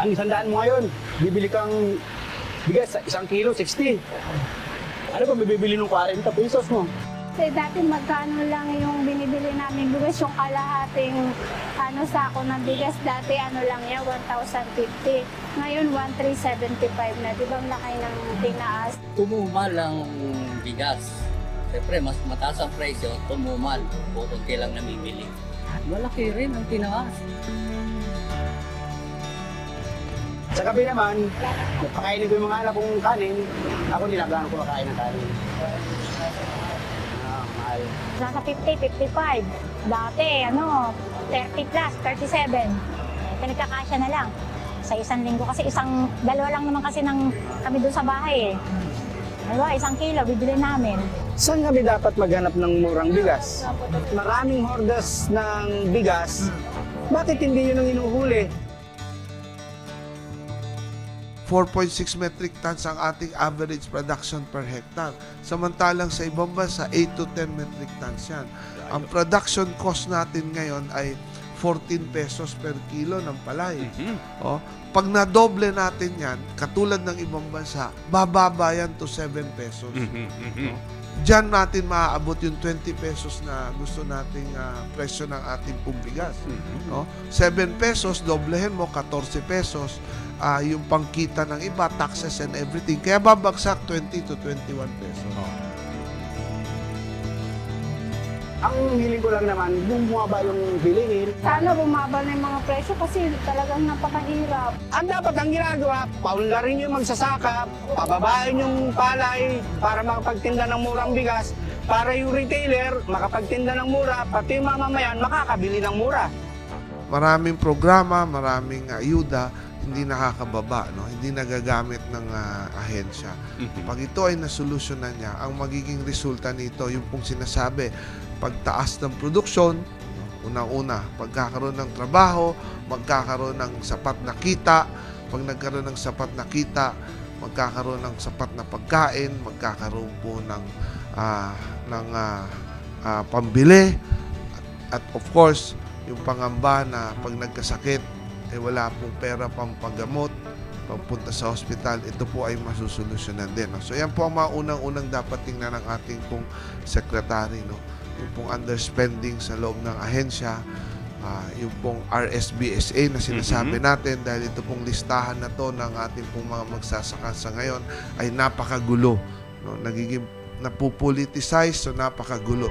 Ang 100 mo ngayon, bibili kang bigas, 1 kilo, 60. Ano ba bibili ng 40 pesos mo? Kasi dati magkano lang yung binibili namin bigas, yung kalahating sako ng bigas. Dati lang yan, 1,050. Ngayon, 1,375 na. Di ba ang laki ng tinaas? Tumumal ang bigas. Siyempre, mas mataas ang presyo, tumumal. Kunti lang namimili. Malaki rin ang tinaas. Sa gabi naman, pakainin ko yung mga anak kong kanin. Ako hindi na gano'n kumakain ng kanin. Mahal. Nasa 50, 55. Dati, 30 plus, 37. Pinagkakasya na lang. Sa isang linggo kasi dalawa lang naman kasi kami doon sa bahay eh. Diba, 1 kilo, bibili namin. Saan kami dapat maghanap ng murang bigas? Maraming hordas ng bigas. Bakit hindi yun ang inuhuli? 4.6 metric tons ang ating average production per hectare. Samantalang sa ibang bansa, 8 to 10 metric tons yan. Ang production cost natin ngayon ay 14 pesos per kilo ng palay. O, pag nadoble natin yan, katulad ng ibang bansa, bababa yan to 7 pesos. O, diyan natin maaabot yung 20 pesos na gusto nating presyo ng ating pumbigas. No? 7 pesos, doblehin mo, 14 pesos. Yung pangkita ng iba, taxes and everything. Kaya babagsak 20 to 21 pesos. Ang hiling ko lang naman, bumaba yung bilihin. Sana bumaba na yung mga presyo kasi talagang napakahirap. Ang dapat ang ginagawa, paunlarin yung magsasaka, pababain yung palay para makapagtinda ng murang bigas, para yung retailer makapagtinda ng mura, pati yung mamamayan makakabili ng mura. Maraming programa, maraming ayuda, hindi nakakababa, no? Hindi nagagamit ng ahensya. Pag ito ay nasolusyonan niya, ang magiging resulta nito, yung pong sinasabi, pagtaas ng produksyon, unang-una, pagkakaroon ng trabaho, magkakaroon ng sapat na kita, pag nagkaroon ng sapat na kita, magkakaroon ng sapat na pagkain, magkakaroon po ng pambili, at of course, yung pangamba na pag nagkasakit, wala pong pera pampagamot, pagpunta sa hospital, ito po ay masusolusyonan din. No? So yan po ang mga unang-unang dapat tingnan ng ating pong sekretary. No? Yung pong underspending sa loob ng ahensya, yung pong RSBSA na sinasabi natin, dahil ito pong listahan na to ng ating pong mga magsasaka sa ngayon ay napakagulo. No? Nagiging napupoliticize, so napakagulo.